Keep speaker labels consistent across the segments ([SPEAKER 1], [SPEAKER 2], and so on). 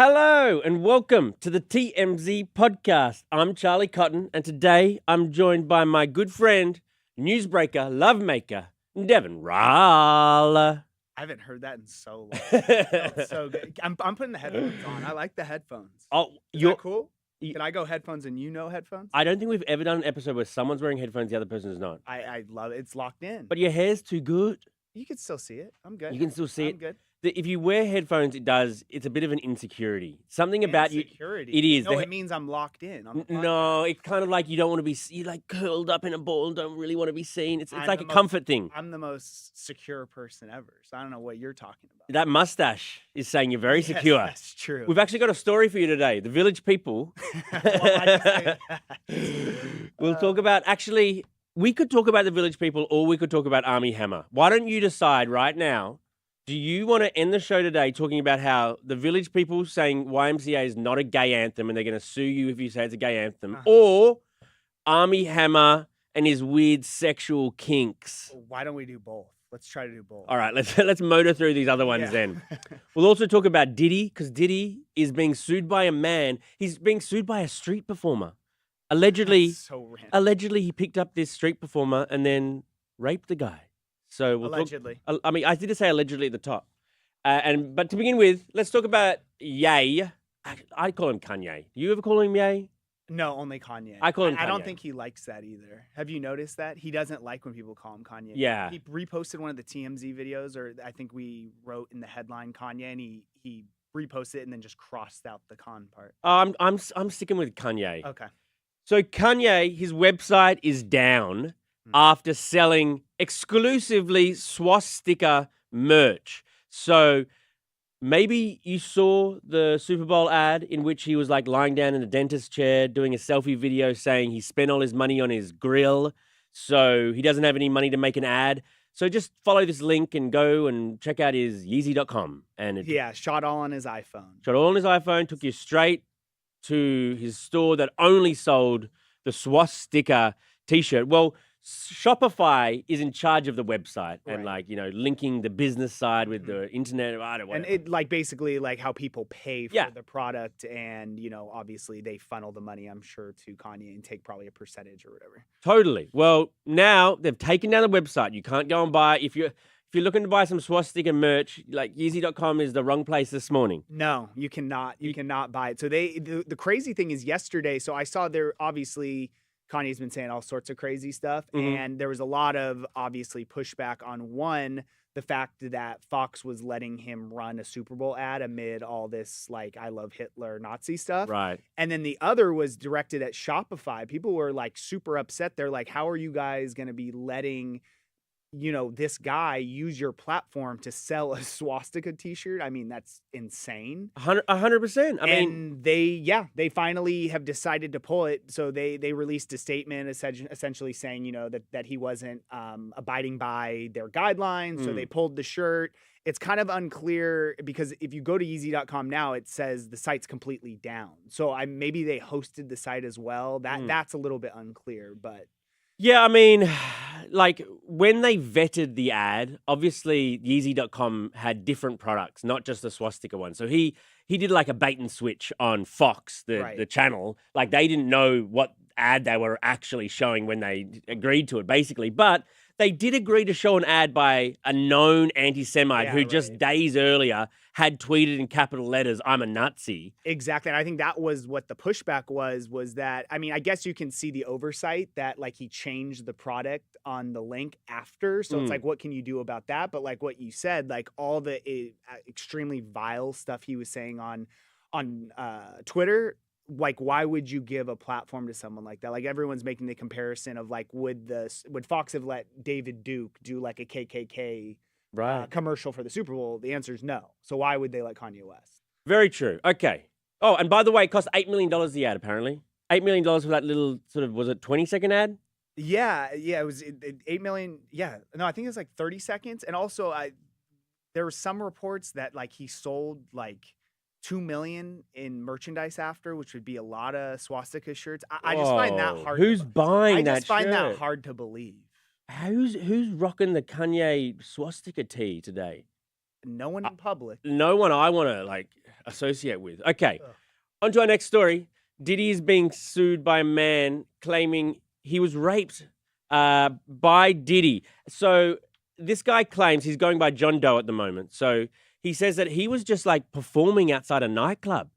[SPEAKER 1] Hello and welcome to the TMZ Podcast. I'm Charlie Cotton, and today I'm joined by my good friend, newsbreaker, lovemaker, Deven Rall.
[SPEAKER 2] I haven't heard that in so long. It's so good. I'm putting the headphones on. I like the headphones.
[SPEAKER 1] Oh,
[SPEAKER 2] Is
[SPEAKER 1] you're
[SPEAKER 2] that cool? Can I go headphones and you know headphones?
[SPEAKER 1] I don't think we've ever done an episode where someone's wearing headphones, the other person is not.
[SPEAKER 2] I love it. It's locked in.
[SPEAKER 1] But your hair's too good.
[SPEAKER 2] You can still see it. I'm good.
[SPEAKER 1] You can still see
[SPEAKER 2] I'm
[SPEAKER 1] it.
[SPEAKER 2] good.
[SPEAKER 1] If you wear headphones, it's a bit of an insecurity. Something about you.
[SPEAKER 2] Insecurity.
[SPEAKER 1] It is.
[SPEAKER 2] No, it means I'm locked in.
[SPEAKER 1] No, it's kind of like you don't want to be, you like curled up in a ball and don't really want to be seen. It's like a comfort thing.
[SPEAKER 2] I'm the most secure person ever, so I don't know what you're talking about.
[SPEAKER 1] That mustache is saying you're very secure.
[SPEAKER 2] That's true.
[SPEAKER 1] We've actually got a story for you today. The Village People. We'll talk about, actually, we could talk about the Village People or we could talk about Armie Hammer. Why don't you decide right now, do you want to end the show today talking about how the Village People saying YMCA is not a gay anthem and they're going to sue you if you say it's a gay anthem, or Armie Hammer and his weird sexual kinks?
[SPEAKER 2] Why don't we do both? Let's try to do both.
[SPEAKER 1] All right, let's motor through these other ones then. We'll also talk about Diddy, because Diddy is being sued by a man. He's being sued by a street performer. Allegedly, he picked up this street performer and then raped the guy. So
[SPEAKER 2] Allegedly.
[SPEAKER 1] I did say allegedly at the top. But to begin with, let's talk about Ye. I call him Kanye. Do you ever call him Ye?
[SPEAKER 2] No, only Kanye.
[SPEAKER 1] I call him Kanye.
[SPEAKER 2] I don't think he likes that either. Have you noticed that? He doesn't like when people call him Kanye.
[SPEAKER 1] Yeah.
[SPEAKER 2] He reposted one of the TMZ videos, or I think we wrote in the headline Kanye, and he reposted it and then just crossed out the con part.
[SPEAKER 1] I'm sticking with Kanye.
[SPEAKER 2] Okay.
[SPEAKER 1] So Kanye, his website is down after selling exclusively swastika merch. So maybe you saw the Super Bowl ad in which he was like lying down in a dentist chair doing a selfie video saying he spent all his money on his grill, so he doesn't have any money to make an ad. So just follow this link and go and check out his Yeezy.com. And
[SPEAKER 2] shot all on his iPhone.
[SPEAKER 1] Shot all on his iPhone, took you straight to his store that only sold the swastika t-shirt. Well, Shopify is in charge of the website and linking the business side with the internet.
[SPEAKER 2] And it basically how people pay for the product, and obviously they funnel the money, I'm sure, to Kanye and take probably a percentage or whatever.
[SPEAKER 1] Totally. Well, now they've taken down the website. You can't go and buy it. If you're looking to buy some swastika merch, Yeezy.com is the wrong place this morning.
[SPEAKER 2] No, you cannot. You cannot buy it. So the crazy thing is yesterday, so I saw there, obviously Kanye's been saying all sorts of crazy stuff, and there was a lot of, obviously, pushback on the fact that Fox was letting him run a Super Bowl ad amid all this, I love Hitler Nazi stuff.
[SPEAKER 1] Right.
[SPEAKER 2] And then the other was directed at Shopify. People were, super upset. They're like, how are you guys going to be letting this guy use your platform to sell a swastika t-shirt? I mean, that's insane.
[SPEAKER 1] 100%. I mean,
[SPEAKER 2] they finally have decided to pull it. So they released a statement essentially saying, that he wasn't abiding by their guidelines. So they pulled the shirt. It's kind of unclear because if you go to Yeezy.com now, it says the site's completely down. So maybe they hosted the site as well. That's a little bit unclear, but.
[SPEAKER 1] Yeah, I mean, when they vetted the ad, obviously Yeezy.com had different products, not just the swastika one. So he did a bait and switch on Fox, the channel. They didn't know what ad they were actually showing when they agreed to it, basically. But they did agree to show an ad by a known anti-Semite who just days earlier had tweeted in capital letters, "I'm a Nazi."
[SPEAKER 2] Exactly. And I think that was what the pushback was that, I mean, I guess you can see the oversight that he changed the product on the link after. So it's what can you do about that? But what you said, all the extremely vile stuff he was saying on Twitter, why would you give a platform to someone like that? Everyone's making the comparison of would Fox have let David Duke do a KKK commercial for the Super Bowl? The answer is no. So why would they let Kanye West?
[SPEAKER 1] Very true. Okay. Oh, and by the way, it cost $8 million the ad, apparently. $8 million for that little was it 20-second ad?
[SPEAKER 2] Yeah, it was 8 million. Yeah. No, I think it was 30 seconds. And also there were some reports that he sold $2 million in merchandise after, which would be a lot of swastika shirts. I just find that hard.
[SPEAKER 1] Who's buying that shirt?
[SPEAKER 2] I just find that hard to believe.
[SPEAKER 1] Who's rocking the Kanye swastika tee today?
[SPEAKER 2] no one in public.
[SPEAKER 1] No one I want to like associate with. Okay.
[SPEAKER 2] Ugh.
[SPEAKER 1] On to our next story. Diddy is being sued by a man claiming he was raped by Diddy. So this guy claims he's going by John Doe at the moment. So he says that he was just like performing outside a nightclub.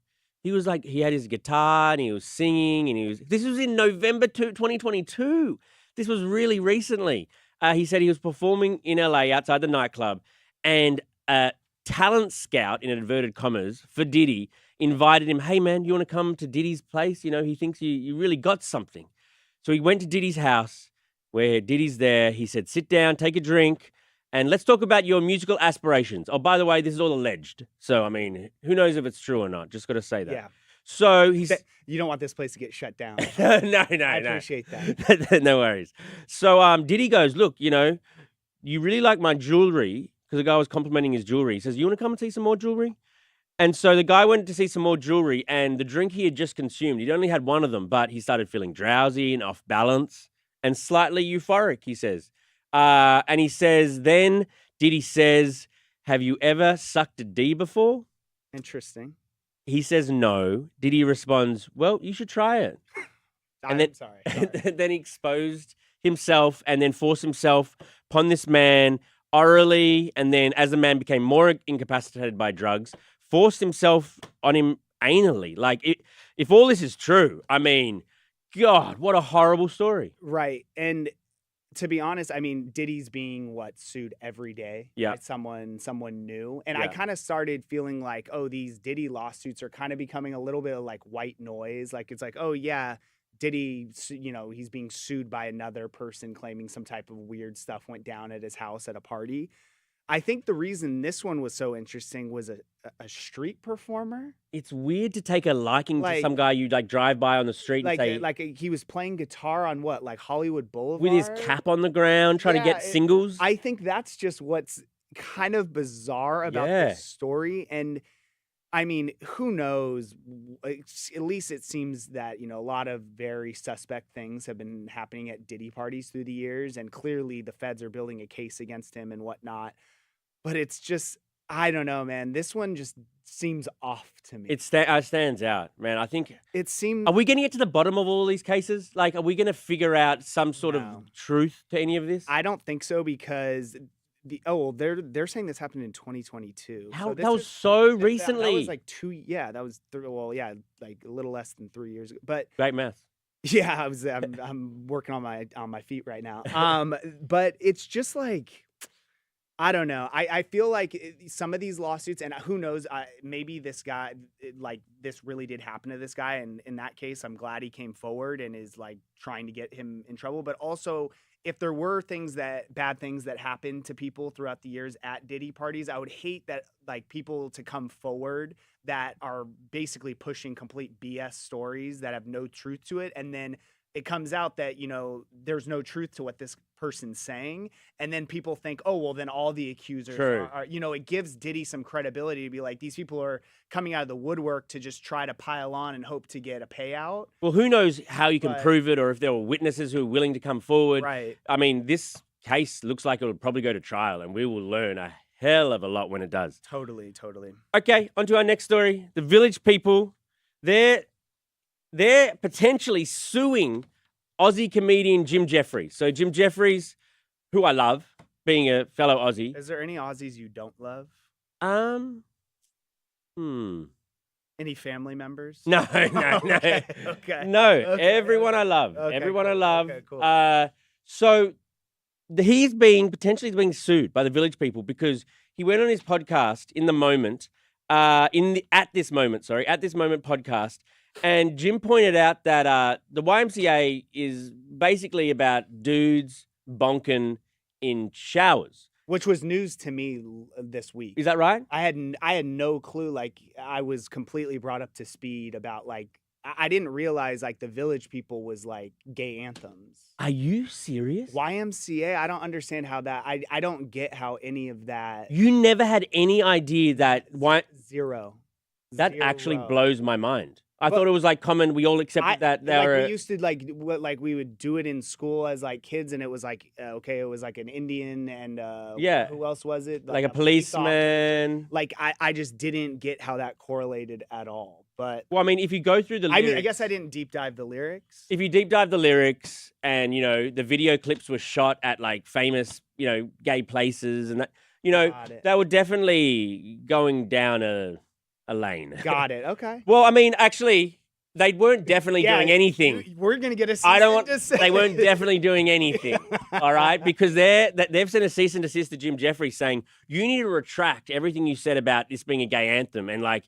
[SPEAKER 1] He was like, he had his guitar and he was singing and this was in November 2022. This was really recently. He said he was performing in LA outside the nightclub and a talent scout, in inverted commas, for Diddy invited him, hey man, you want to come to Diddy's place? You know, he thinks you really got something. So he went to Diddy's house where Diddy's there. He said, sit down, take a drink, and let's talk about your musical aspirations. Oh, by the way, this is all alleged. So, I mean, who knows if it's true or not? Just got to say that.
[SPEAKER 2] Yeah.
[SPEAKER 1] So he's...
[SPEAKER 2] You don't want this place to get shut down.
[SPEAKER 1] no.
[SPEAKER 2] I appreciate that.
[SPEAKER 1] No worries. So Diddy goes, look, you know, you really like my jewelry, because the guy was complimenting his jewelry. He says, you want to come and see some more jewelry? And so the guy went to see some more jewelry, and the drink he had just consumed, he'd only had one of them, but he started feeling drowsy and off balance and slightly euphoric, he says. And he says, then Diddy says, have you ever sucked a D before?
[SPEAKER 2] Interesting.
[SPEAKER 1] He says no. Diddy responds, well, you should try it.
[SPEAKER 2] Sorry.
[SPEAKER 1] Then he exposed himself and then forced himself upon this man orally. And then as the man became more incapacitated by drugs, forced himself on him anally. Like, if all this is true, I mean, God, what a horrible story.
[SPEAKER 2] Right. And to be honest, I mean, Diddy's being sued every day by someone new. And I kind of started feeling like, oh, these Diddy lawsuits are kind of becoming a little bit of like white noise. Like, it's like, oh yeah, Diddy, you know, he's being sued by another person claiming some type of weird stuff went down at his house at a party. I think the reason this one was so interesting was a street performer.
[SPEAKER 1] It's weird to take a liking to some guy you like drive by on the street and say...
[SPEAKER 2] he was playing guitar on Hollywood Boulevard?
[SPEAKER 1] With his cap on the ground, trying to get singles.
[SPEAKER 2] I think that's just what's kind of bizarre about this story. And I mean, who knows? At least it seems that, you know, a lot of very suspect things have been happening at Diddy parties through the years. And clearly the feds are building a case against him and whatnot. But it's just, I don't know, man. This one just seems off to me.
[SPEAKER 1] It stands out, man. I think
[SPEAKER 2] it seems.
[SPEAKER 1] Are we going to get to the bottom of all these cases? Like, are we going to figure out some sort of truth to any of this?
[SPEAKER 2] I don't think so, because they're saying this happened in 2022.
[SPEAKER 1] That was so recently.
[SPEAKER 2] That was like like a little less than 3 years ago. But
[SPEAKER 1] great math.
[SPEAKER 2] Yeah, I'm working on my feet right now. But it's just like, I don't know. I feel like some of these lawsuits, and who knows, maybe this guy, like, this really did happen to this guy. And in that case, I'm glad he came forward and is like trying to get him in trouble. But also, if there were bad things that happened to people throughout the years at Diddy parties, I would hate that, like, people to come forward that are basically pushing complete BS stories that have no truth to it. And then it comes out that, you know, there's no truth to what this person's saying. And then people think, oh, well, then all the accusers are, you know, it gives Diddy some credibility to be like, these people are coming out of the woodwork to just try to pile on and hope to get a payout.
[SPEAKER 1] Well, who knows how you can prove it, or if there were witnesses who are willing to come forward.
[SPEAKER 2] Right.
[SPEAKER 1] I mean, this case looks like it will probably go to trial, and we will learn a hell of a lot when it does.
[SPEAKER 2] Totally.
[SPEAKER 1] Okay, on to our next story. The Village people, they're potentially suing Aussie comedian Jim Jeffries. So Jim Jeffries, who I love, being a fellow Aussie.
[SPEAKER 2] Is there any Aussies you don't love? Any family members?
[SPEAKER 1] No.
[SPEAKER 2] Okay.
[SPEAKER 1] No,
[SPEAKER 2] Okay.
[SPEAKER 1] everyone I love.
[SPEAKER 2] Okay,
[SPEAKER 1] Everyone
[SPEAKER 2] cool.
[SPEAKER 1] I love.
[SPEAKER 2] Okay, cool.
[SPEAKER 1] So he's potentially being sued by the Village people because he went on his podcast at this moment podcast. And Jim pointed out that the YMCA is basically about dudes bonking in showers.
[SPEAKER 2] Which was news to me this week.
[SPEAKER 1] Is that right?
[SPEAKER 2] I had no clue. Like, I was completely brought up to speed about, like, I didn't realize, like, the Village people was like gay anthems.
[SPEAKER 1] Are you serious?
[SPEAKER 2] YMCA? I don't understand how that. I don't get how any of that.
[SPEAKER 1] You never had any idea that
[SPEAKER 2] Zero.
[SPEAKER 1] That actually blows my mind. I thought it was like common. We all accepted that they
[SPEAKER 2] like
[SPEAKER 1] were.
[SPEAKER 2] we used to like we would do it in school as like kids, and it was like okay, it was like an Indian and
[SPEAKER 1] Yeah.
[SPEAKER 2] who else was it?
[SPEAKER 1] Like a
[SPEAKER 2] police officer.
[SPEAKER 1] policeman.
[SPEAKER 2] Like I just didn't get how that correlated at all. But
[SPEAKER 1] Well, I mean, if you go through the lyrics,
[SPEAKER 2] I guess I didn't deep dive the lyrics.
[SPEAKER 1] if you deep dive the lyrics and, the video clips were shot at like famous, gay places and that,
[SPEAKER 2] Got it.
[SPEAKER 1] they were definitely going down a lane.
[SPEAKER 2] Got it. Okay.
[SPEAKER 1] Well, I mean, actually, they weren't definitely doing anything.
[SPEAKER 2] We're gonna get a cease
[SPEAKER 1] I don't
[SPEAKER 2] and
[SPEAKER 1] want.
[SPEAKER 2] desist.
[SPEAKER 1] They weren't definitely doing anything. All right, because they've sent a cease and desist to Jim Jeffries saying you need to retract everything you said about this being a gay anthem and like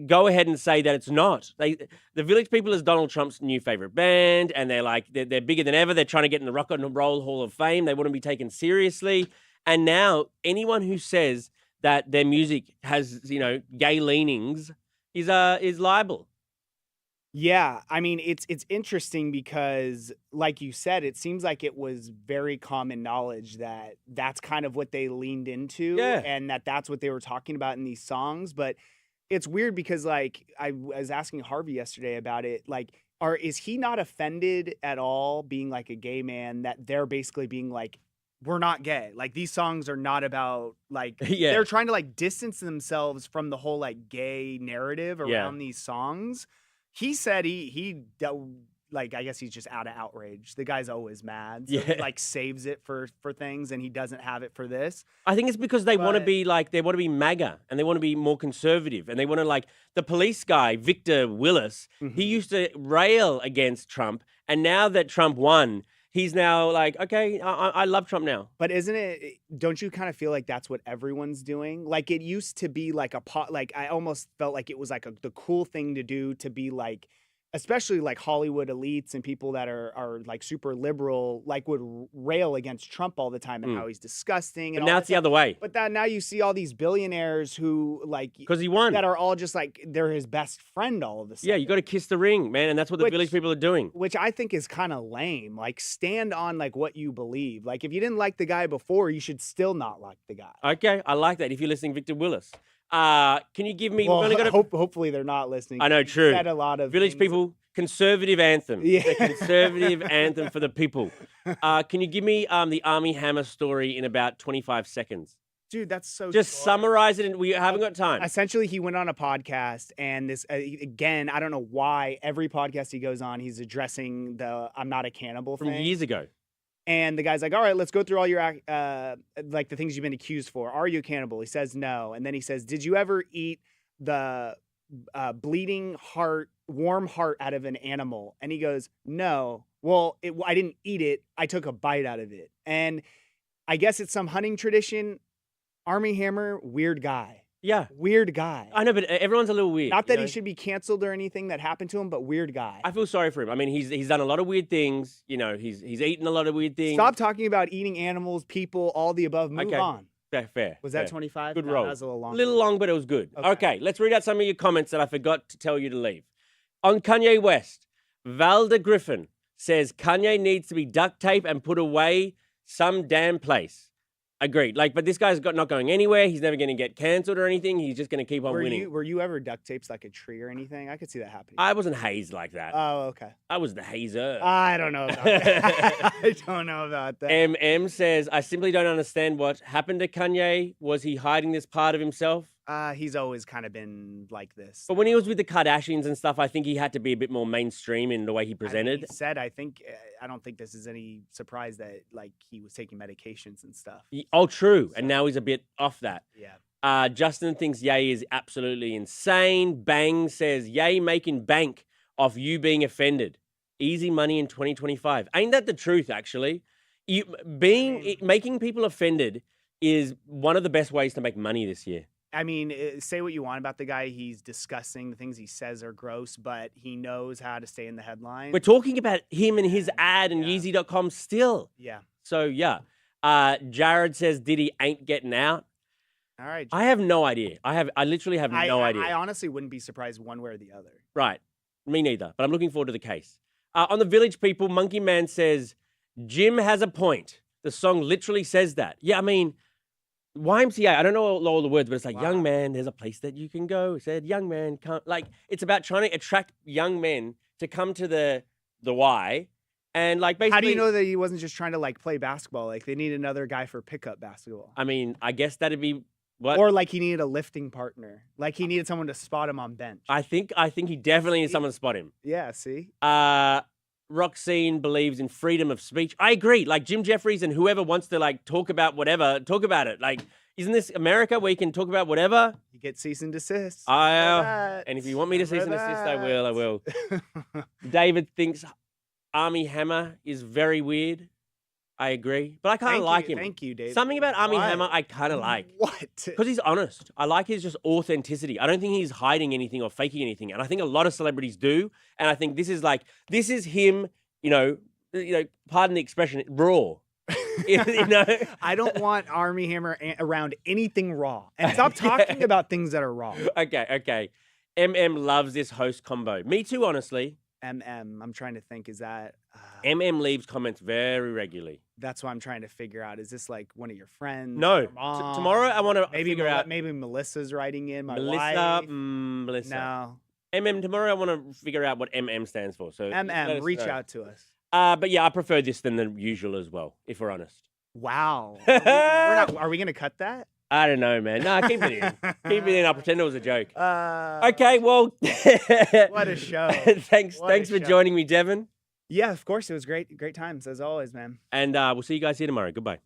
[SPEAKER 1] go ahead and say that it's not. The Village People is Donald Trump's new favorite band, and they're bigger than ever. They're trying to get in the Rock and Roll Hall of Fame. They want to be taken seriously, and now anyone who says that their music has gay leanings is liable.
[SPEAKER 2] Yeah, I mean it's interesting because, like you said, it seems like it was very common knowledge that that's kind of what they leaned into, and that's what they were talking about in these songs. But it's weird because, like, I was asking Harvey yesterday about it, like, is he not offended at all being like a gay man that they're basically being like, we're not gay. Like these songs are not about like they're trying to like distance themselves from the whole like gay narrative around these songs. He said he like I guess he's just out of outrage. The guy's always mad. So he like saves it for things and he doesn't have it for this.
[SPEAKER 1] I think it's because they want to be like they want to be MAGA and they want to be more conservative and they want to like the police guy, Victor Willis, he used to rail against Trump and now that Trump won, he's now like, okay, I love Trump now.
[SPEAKER 2] But isn't it, don't you kind of feel like that's what everyone's doing? Like it used to be like like I almost felt like it was like the cool thing to do to be like, especially like Hollywood elites and people that are like super liberal, like would rail against Trump all the time and how he's disgusting.
[SPEAKER 1] But now it's the other way.
[SPEAKER 2] But now you see all these billionaires who like
[SPEAKER 1] because he won
[SPEAKER 2] that are all just like they're his best friend all of a sudden.
[SPEAKER 1] Yeah, you got to kiss the ring, man, and that's what the Village People are doing.
[SPEAKER 2] Which I think is kind of lame. Like stand on like what you believe. Like if you didn't like the guy before, you should still not like the guy.
[SPEAKER 1] Okay, I like that. If you're listening, Victor Willis. Can you give me?
[SPEAKER 2] Well, hopefully they're not listening.
[SPEAKER 1] I know, true.
[SPEAKER 2] Said a lot of
[SPEAKER 1] Village People conservative anthem. Yeah, the conservative anthem for the people. Can you give me the Armie Hammer story in about 25 seconds?
[SPEAKER 2] Dude, that's so.
[SPEAKER 1] Just summarize it, and we haven't got time.
[SPEAKER 2] Essentially, he went on a podcast, and this again, I don't know why every podcast he goes on, he's addressing the "I'm not a cannibal"
[SPEAKER 1] from
[SPEAKER 2] thing.
[SPEAKER 1] years ago.
[SPEAKER 2] And the guy's like, all right, let's go through all your, like the things you've been accused for. Are you a cannibal? He says no. And then he says, did you ever eat the bleeding heart, warm heart out of an animal? And he goes, no. Well, I didn't eat it. I took a bite out of it. And I guess it's some hunting tradition. Armie Hammer, weird guy.
[SPEAKER 1] Yeah.
[SPEAKER 2] Weird guy.
[SPEAKER 1] I know, but everyone's a little weird.
[SPEAKER 2] Not that he should be canceled or anything that happened to him, but weird guy.
[SPEAKER 1] I feel sorry for him. I mean, he's done a lot of weird things. You know, he's eaten a lot of weird things.
[SPEAKER 2] Stop talking about eating animals, people, all the above. Move on.
[SPEAKER 1] Fair.
[SPEAKER 2] Was that 25?
[SPEAKER 1] Good roll.
[SPEAKER 2] That was a little long.
[SPEAKER 1] A little long, but it was good. Okay, let's read out some of your comments that I forgot to tell you to leave. On Kanye West, Valda Griffin says Kanye needs to be duct taped and put away some damn place. Agreed. But this guy's not going anywhere. He's never going to get canceled or anything. He's just going to keep on winning.
[SPEAKER 2] Were you ever duct taped like a tree or anything? I could see that happening.
[SPEAKER 1] I wasn't hazed like that.
[SPEAKER 2] Oh, okay.
[SPEAKER 1] I was the hazer.
[SPEAKER 2] I don't know about that. I don't know about that.
[SPEAKER 1] MM says, I simply don't understand what happened to Kanye. Was he hiding this part of himself?
[SPEAKER 2] He's always kind of been like this.
[SPEAKER 1] But when he was with the Kardashians and stuff, I think he had to be a bit more mainstream in the way he presented.
[SPEAKER 2] He said, I don't think this is any surprise that he was taking medications and stuff.
[SPEAKER 1] Oh, true. So, and now he's a bit off that.
[SPEAKER 2] Yeah.
[SPEAKER 1] Justin thinks Ye is absolutely insane. Bang says, Ye making bank off you being offended. Easy money in 2025. Ain't that the truth, actually? Making people offended is one of the best ways to make money this year.
[SPEAKER 2] I mean, say what you want about the guy. He's disgusting. The things he says are gross, but he knows how to stay in the headline.
[SPEAKER 1] We're talking about him and his ad and Yeezy.com still.
[SPEAKER 2] Yeah.
[SPEAKER 1] So, yeah. Jared says Diddy ain't getting out.
[SPEAKER 2] All right.
[SPEAKER 1] I have no idea. I literally have no idea.
[SPEAKER 2] I honestly wouldn't be surprised one way or the other.
[SPEAKER 1] Right. Me neither. But I'm looking forward to the case. On the Village People, Monkey Man says, Jim has a point. The song literally says that. Yeah, I mean, YMCA, I don't know all the words, but it's like,
[SPEAKER 2] Wow.
[SPEAKER 1] young man, there's a place that you can go. It said, young man, can't. Like, it's about trying to attract young men to come to the Y. And, like, basically.
[SPEAKER 2] How do you know that he wasn't just trying to, like, play basketball? Like, they need another guy for pickup basketball.
[SPEAKER 1] I mean, I guess that'd be what.
[SPEAKER 2] Or, like, he needed a lifting partner. Like, he needed someone to spot him on bench.
[SPEAKER 1] I think he definitely needs someone to spot him.
[SPEAKER 2] Yeah, see?
[SPEAKER 1] Roxine believes in freedom of speech. I agree. Like, Jim Jeffries and whoever wants to, like, talk about whatever, talk about it. Like, isn't this America where you can talk about whatever?
[SPEAKER 2] You get cease and desist.
[SPEAKER 1] And if you want me to cease and desist, I will. David thinks Armie Hammer is very weird. I agree. But I kind of like him.
[SPEAKER 2] Thank you, David.
[SPEAKER 1] Something about Armie Hammer I kind of like.
[SPEAKER 2] What?
[SPEAKER 1] Because he's honest. I like his just authenticity. I don't think he's hiding anything or faking anything. And I think a lot of celebrities do. And I think this is him, you know, pardon the expression, raw.
[SPEAKER 2] I don't want Armie Hammer around anything raw. And stop talking about things that are raw.
[SPEAKER 1] Okay. MM loves this host combo. Me too, honestly.
[SPEAKER 2] I'm trying to think, is that...
[SPEAKER 1] MM leaves comments very regularly.
[SPEAKER 2] That's what I'm trying to figure out. Is this like one of your friends?
[SPEAKER 1] No.
[SPEAKER 2] Mom?
[SPEAKER 1] Tomorrow I want to figure out...
[SPEAKER 2] Maybe Melissa's writing in, my
[SPEAKER 1] Melissa.
[SPEAKER 2] wife.
[SPEAKER 1] Melissa.
[SPEAKER 2] No.
[SPEAKER 1] MM, tomorrow I want to figure out what MM stands for. So
[SPEAKER 2] reach out to us.
[SPEAKER 1] But yeah, I prefer this than the usual as well, if we're honest.
[SPEAKER 2] Wow. Are we going to cut that?
[SPEAKER 1] I don't know, man. No, keep it in. Keep it in. I'll pretend it was a joke. Okay, well.
[SPEAKER 2] What a show.
[SPEAKER 1] Thanks for joining me, Deven.
[SPEAKER 2] Yeah, of course. It was great times, as always, man.
[SPEAKER 1] And we'll see you guys here tomorrow. Goodbye.